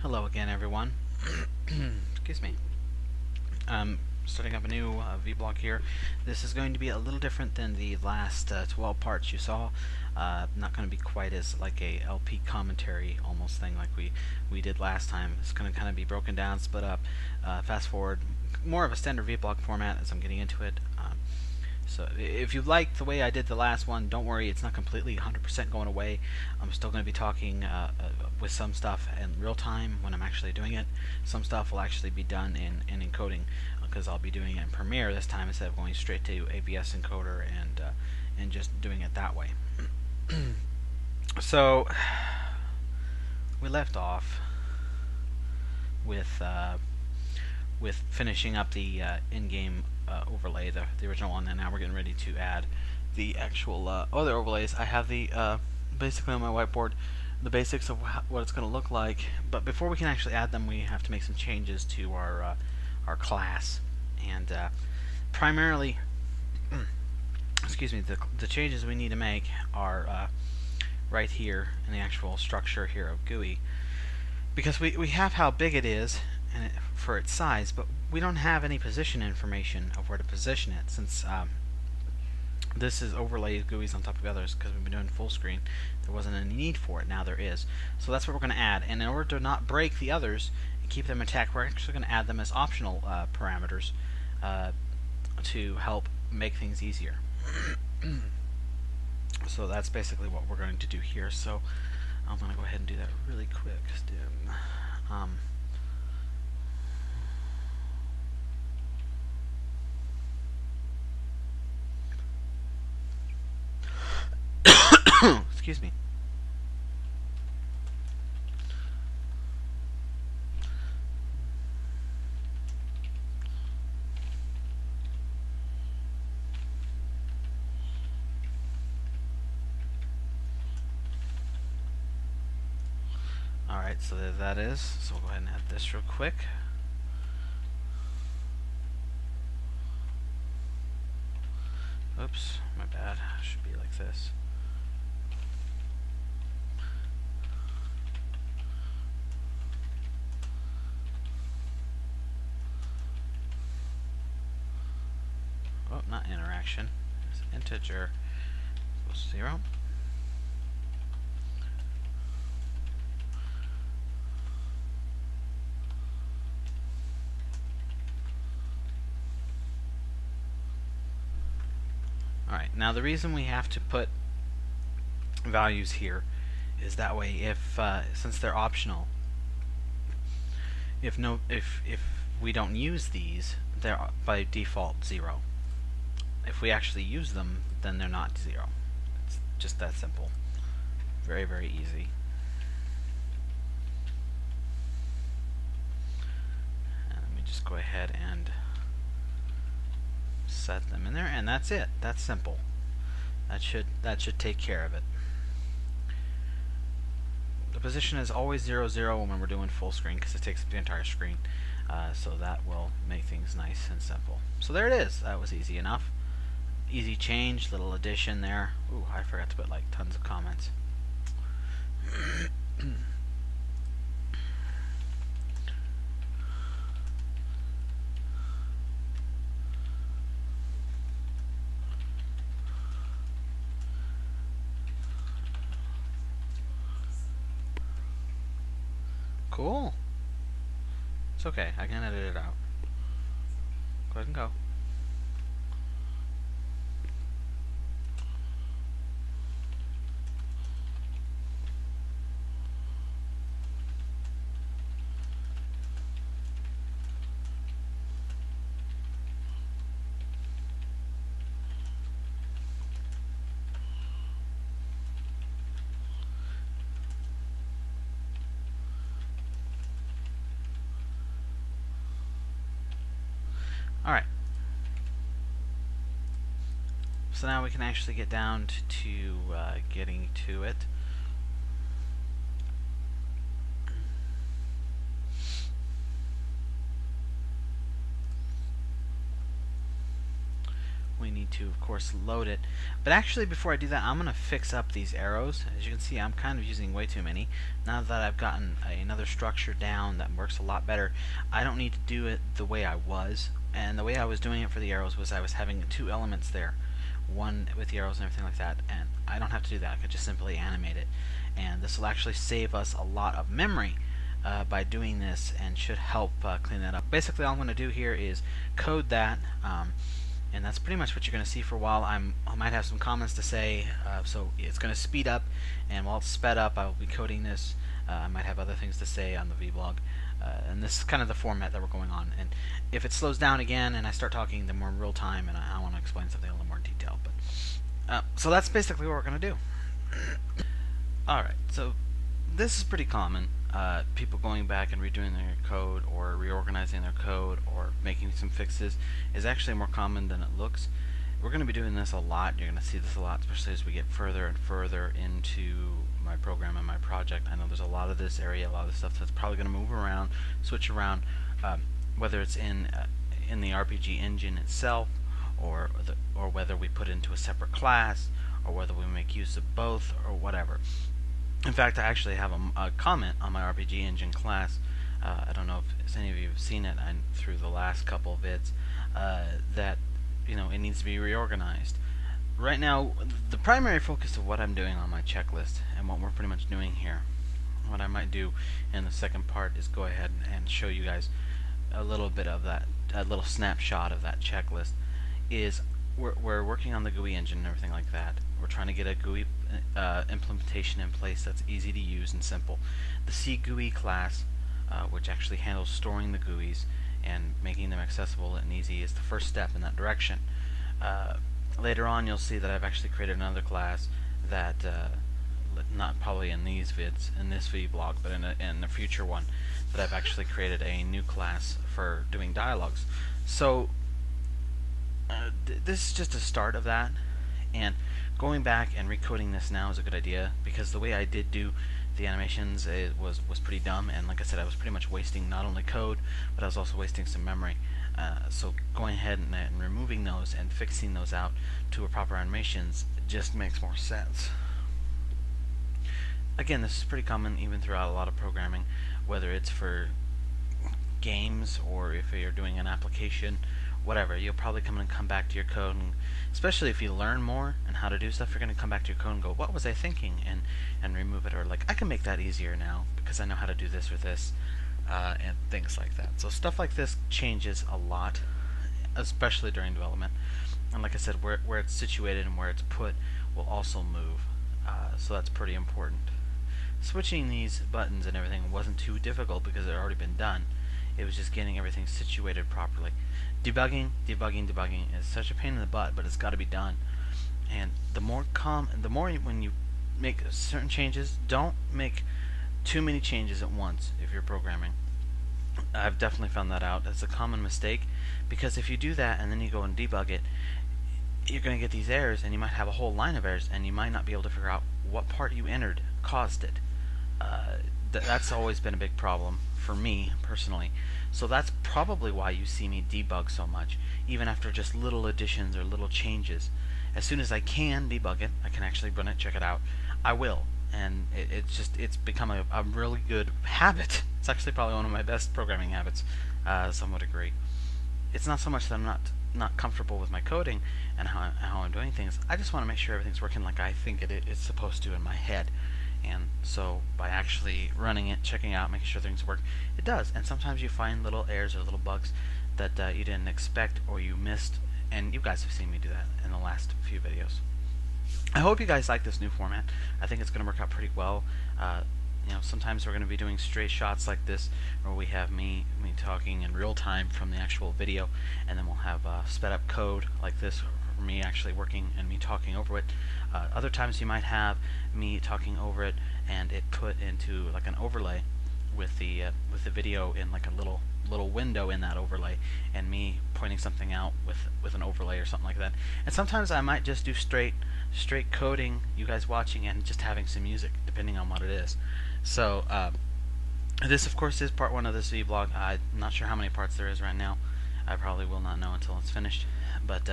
Hello again, everyone. Excuse me. Starting up a new vblog here. This is going to be a little different than the last 12 parts you saw. Not going to be quite as like a LP commentary almost thing like we did last time. It's going to kind of be broken down, split up, fast forward, more of a standard vblog format as I'm getting into it. So if you liked the way I did the last one, don't worry, it's not completely 100% going away. I'm still going to be talking with some stuff in real time when I'm actually doing it. Some stuff will actually be done in encoding because I'll be doing it in Premiere this time instead of going straight to ABS encoder and just doing it that way. So we left off with finishing up the in-game overlay, the original one, and now we're getting ready to add the actual other overlays. I have the basically on my whiteboard the basics of what it's going to look like, but before we can actually add them, we have to make some changes to our class, and primarily, excuse me, the changes we need to make are right here in the actual structure here of GUI, because we have how big it is and for its size, but we don't have any position information of where to position it, since this is overlays GUIs on top of others because we've been doing full screen. There wasn't any need for it. Now there is. So that's what we're going to add, and in order to not break the others and keep them intact, we're actually going to add them as optional parameters to help make things easier. So that's basically what we're going to do here. So I'm going to go ahead and do that really quick. Excuse me. Alright, so there that is. So we'll go ahead and add this real quick. Oops, my bad. It should be like this. Oh, not interaction. It's integer equals 0. Alright, now the reason we have to put values here is that way if since they're optional, if we don't use these, they're by default 0. If we actually use them, then they're not 0. It's just that simple. Very, very easy. And let me just go ahead and set them in there, and that's it. That's simple. That should take care of it. The position is always 0, 0 when we're doing full screen because it takes up the entire screen. So that will make things nice and simple. So there it is. That was easy enough. Easy change, little addition there. Ooh, I forgot to put like tons of comments. Cool. It's okay. I can edit it out. Go ahead and go. Alright. So now we can actually get down to getting to it. We need need to, of course, load it. But actually, before I do that, I'm going to fix up these arrows. As you can see, I'm kind of using way too many. Now that I've gotten another structure down that works a lot better, I don't need to do it the way I was. And the way I was doing it for the arrows was I was having two elements there, one with the arrows and everything like that, and I don't have to do that. I could just simply animate it, and this will actually save us a lot of memory by doing this, and should help clean that up. Basically, all I'm going to do here is code that, and that's pretty much what you're going to see for a while. I might have some comments to say, so it's going to speed up, and while it's sped up, I will be coding this. I might have other things to say on the vblog. And this is kind of the format that we're going on. And if it slows down again and I start talking, then we're in real time, and I want to explain something a little more in detail. But so that's basically what we're going to do. Alright, so this is pretty common. People going back and redoing their code, or reorganizing their code, or making some fixes is actually more common than it looks. We're going to be doing this a lot. You're going to see this a lot, especially as we get further and further into my program and my project. I know there's a lot of this area, a lot of stuff that's probably going to move around, switch around, whether it's in the RPG engine itself, or whether we put it into a separate class, or whether we make use of both, or whatever. In fact, I actually have a comment on my RPG engine class. I don't know if any of you have seen it through the last couple of vids, that it needs to be reorganized. Right now, the primary focus of what I'm doing on my checklist, and what we're pretty much doing here, what I might do in the second part, is go ahead and show you guys a little bit of that, a little snapshot of that checklist. Is we're working on the GUI engine and everything like that. We're trying to get a GUI implementation in place that's easy to use and simple. The CGUI class, which actually handles storing the GUIs and making them accessible and easy, is the first step in that direction. Later on, you'll see that I've actually created another class that, not probably in these vids, in this vblog, but in a future one, that I've actually created a new class for doing dialogues. So this is just a start of that, and going back and recoding this now is a good idea, because the way I did do the animations was pretty dumb, and like I said, I was pretty much wasting not only code, but I was also wasting some memory. So going ahead and removing those and fixing those out to a proper animations just makes more sense. Again, this is pretty common even throughout a lot of programming, whether it's for games or if you're doing an application, whatever. You'll probably come back to your code, and especially if you learn more and how to do stuff, you're going to come back to your code and go, what was I thinking, and remove it, or like, I can make that easier now because I know how to do this or this, and things like that. So stuff like this changes a lot, especially during development. And like I said, where it's situated and where it's put will also move, so that's pretty important. Switching these buttons and everything wasn't too difficult because it had already been done. It was just getting everything situated properly. Debugging is such a pain in the butt, but it's got to be done. And the more when you make certain changes, don't make too many changes at once if you're programming. I've definitely found that out. That's a common mistake, because if you do that and then you go and debug it, you're going to get these errors, and you might have a whole line of errors, and you might not be able to figure out what part you entered caused it. That's always been a big problem for me personally. So that's probably why you see me debug so much, even after just little additions or little changes. As soon as I can debug it, I can actually run it, check it out, I will. And it's become a really good habit. It's actually probably one of my best programming habits, some would agree. It's not so much that I'm not comfortable with my coding and how I'm doing things. I just want to make sure everything's working like I think it's supposed to in my head. And so by actually running it, checking out, making sure things work, it does. And sometimes you find little errors or little bugs that you didn't expect or you missed, and you guys have seen me do that in the last few videos. I hope you guys like this new format. I think it's going to work out pretty well. Sometimes we're going to be doing straight shots like this, where we have me talking in real time from the actual video, and then we'll have sped up code like this, or me actually working and me talking over it. Other times you might have me talking over it and it put into like an overlay with the video in like a little window in that overlay, and me pointing something out with an overlay or something like that. And sometimes I might just do straight coding, you guys watching, and just having some music depending on what it is. So this of course is part 1 of this vlog. I'm not sure how many parts there is right now. I probably will not know until it's finished, but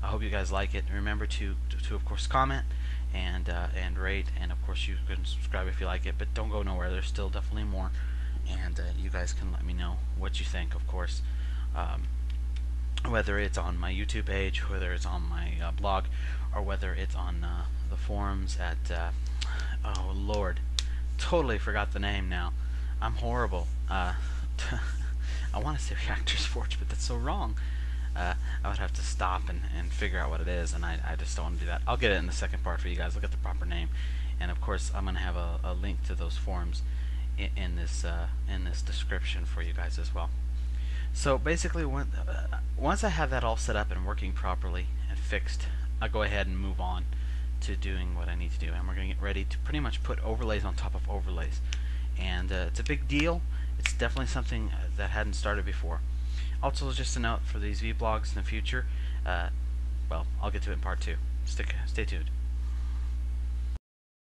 I hope you guys like it. Remember to of course comment and rate, and of course you can subscribe if you like it. But don't go nowhere. There's still definitely more, and you guys can let me know what you think. Of course, whether it's on my YouTube page, whether it's on my blog, or whether it's on the forums at oh Lord, totally forgot the name now. I'm horrible. I want to say Reactors Forge, but that's so wrong. I would have to stop and figure out what it is, and I just don't want to do that. I'll get it in the second part for you guys. Look at the proper name, and of course I'm going to have a link to those forums in this description for you guys as well. So basically, once I have that all set up and working properly and fixed, I'll go ahead and move on to doing what I need to do, and we're going to get ready to pretty much put overlays on top of overlays. And it's a big deal. It's definitely something that hadn't started before. Also, just a note for these vlogs in the future, well, I'll get to it in part 2. Stay tuned.